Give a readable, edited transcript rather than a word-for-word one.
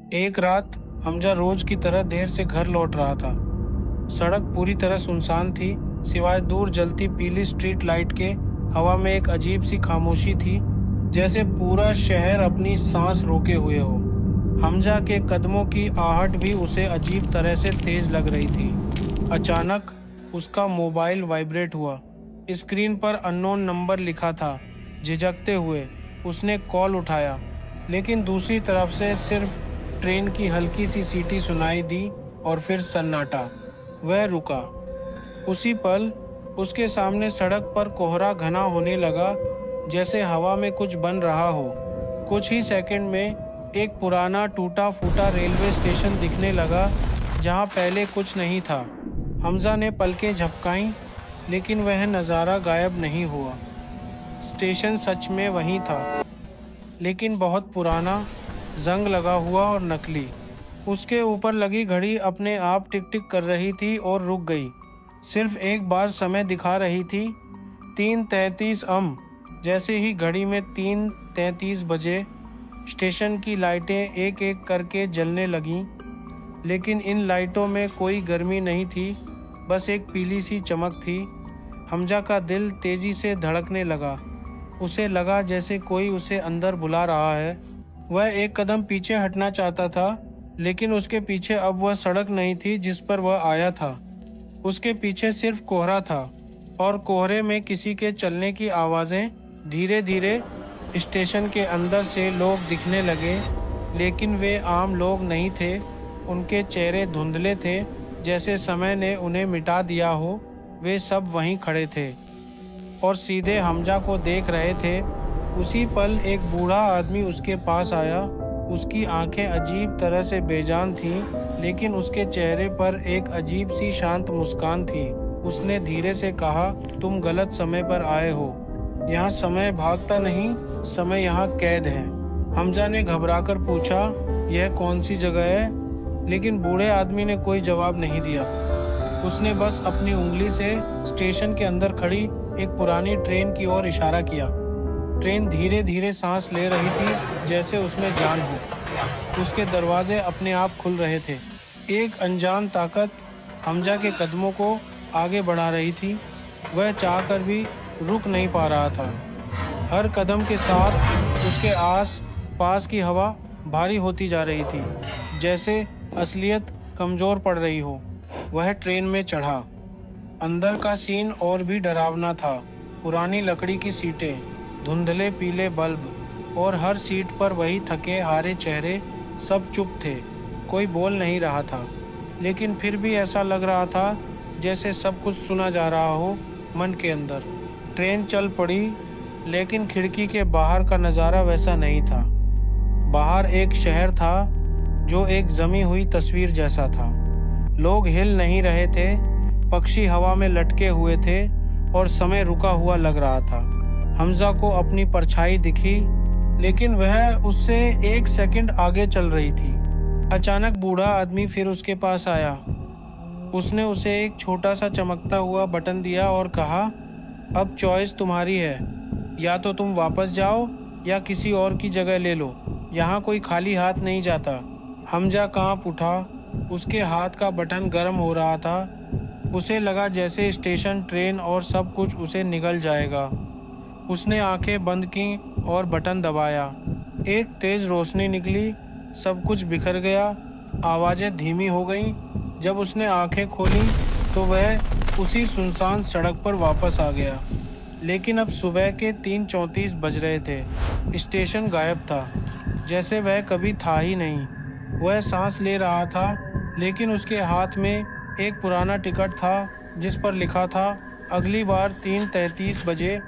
एक रात हमजा रोज की तरह देर से घर लौट रहा था। सड़क पूरी तरह सुनसान थी, सिवाय दूर जलती पीली स्ट्रीट लाइट के। हवा में एक अजीब सी खामोशी थी, जैसे पूरा शहर अपनी सांस रोके हुए हो। हमजा के कदमों की आहट भी उसे अजीब तरह से तेज लग रही थी। अचानक उसका मोबाइल वाइब्रेट हुआ। स्क्रीन पर अननोन नंबर लिखा था। झिझकते हुए उसने कॉल उठाया, लेकिन दूसरी तरफ से सिर्फ ट्रेन की हल्की सी सीटी सुनाई दी और फिर सन्नाटा। वह रुका। उसी पल उसके सामने सड़क पर कोहरा घना होने लगा, जैसे हवा में कुछ बन रहा हो। कुछ ही सेकंड में एक पुराना टूटा फूटा रेलवे स्टेशन दिखने लगा, जहां पहले कुछ नहीं था। हमजा ने पलकें झपकाईं, लेकिन वह नज़ारा गायब नहीं हुआ। स्टेशन सच में वहीं था, लेकिन बहुत पुराना, जंग लगा हुआ और नकली। उसके ऊपर लगी घड़ी अपने आप टिक टिक कर रही थी और रुक गई। सिर्फ एक बार समय दिखा रही थी, 3:33 am। जैसे ही घड़ी में 3:33 बजे, स्टेशन की लाइटें एक एक करके जलने लगीं, लेकिन इन लाइटों में कोई गर्मी नहीं थी, बस एक पीली सी चमक थी। हमजा का दिल तेजी से धड़कने लगा। उसे लगा जैसे कोई उसे अंदर बुला रहा है। वह एक कदम पीछे हटना चाहता था, लेकिन उसके पीछे अब वह सड़क नहीं थी जिस पर वह आया था। उसके पीछे सिर्फ कोहरा था, और कोहरे में किसी के चलने की आवाज़ें। धीरे धीरे स्टेशन के अंदर से लोग दिखने लगे, लेकिन वे आम लोग नहीं थे। उनके चेहरे धुंधले थे, जैसे समय ने उन्हें मिटा दिया हो। वे सब वहीं खड़े थे और सीधे हमजा को देख रहे थे। उसी पल एक बूढ़ा आदमी उसके पास आया। उसकी आंखें अजीब तरह से बेजान थीं, लेकिन उसके चेहरे पर एक अजीब सी शांत मुस्कान थी। उसने धीरे से कहा, तुम गलत समय पर आए हो। यहाँ समय भागता नहीं, समय यहाँ कैद है। हमजा ने घबराकर पूछा, यह कौन सी जगह है? लेकिन बूढ़े आदमी ने कोई जवाब नहीं दिया। उसने बस अपनी उंगली से स्टेशन के अंदर खड़ी एक पुरानी ट्रेन की ओर इशारा किया। ट्रेन धीरे धीरे सांस ले रही थी, जैसे उसमें जान हो। उसके दरवाजे अपने आप खुल रहे थे। एक अनजान ताकत हमजा के कदमों को आगे बढ़ा रही थी। वह चाहकर भी रुक नहीं पा रहा था। हर कदम के साथ उसके आस पास की हवा भारी होती जा रही थी, जैसे असलियत कमज़ोर पड़ रही हो। वह ट्रेन में चढ़ा। अंदर का सीन और भी डरावना था। पुरानी लकड़ी की सीटें, धुंधले पीले बल्ब, और हर सीट पर वही थके हारे चेहरे। सब चुप थे, कोई बोल नहीं रहा था, लेकिन फिर भी ऐसा लग रहा था जैसे सब कुछ सुना जा रहा हो मन के अंदर। ट्रेन चल पड़ी, लेकिन खिड़की के बाहर का नज़ारा वैसा नहीं था। बाहर एक शहर था जो एक जमी हुई तस्वीर जैसा था। लोग हिल नहीं रहे थे, पक्षी हवा में लटके हुए थे, और समय रुका हुआ लग रहा था। हमजा को अपनी परछाई दिखी, लेकिन वह उससे एक सेकंड आगे चल रही थी। अचानक बूढ़ा आदमी फिर उसके पास आया। उसने उसे एक छोटा सा चमकता हुआ बटन दिया और कहा, अब चॉइस तुम्हारी है। या तो तुम वापस जाओ या किसी और की जगह ले लो। यहाँ कोई खाली हाथ नहीं जाता। हमजा कांप उठा। उसके हाथ का बटन गर्म हो रहा था। उसे लगा जैसे स्टेशन, ट्रेन और सब कुछ उसे निगल जाएगा। उसने आंखें बंद की और बटन दबाया। एक तेज रोशनी निकली, सब कुछ बिखर गया। आवाज़ें धीमी हो गईं। जब उसने आंखें खोलीं तो वह उसी सुनसान सड़क पर वापस आ गया, लेकिन अब सुबह के 3:34 बज रहे थे। स्टेशन गायब था, जैसे वह कभी था ही नहीं। वह सांस ले रहा था, लेकिन उसके हाथ में एक पुराना टिकट था जिस पर लिखा था, अगली बार 3:33 बजे।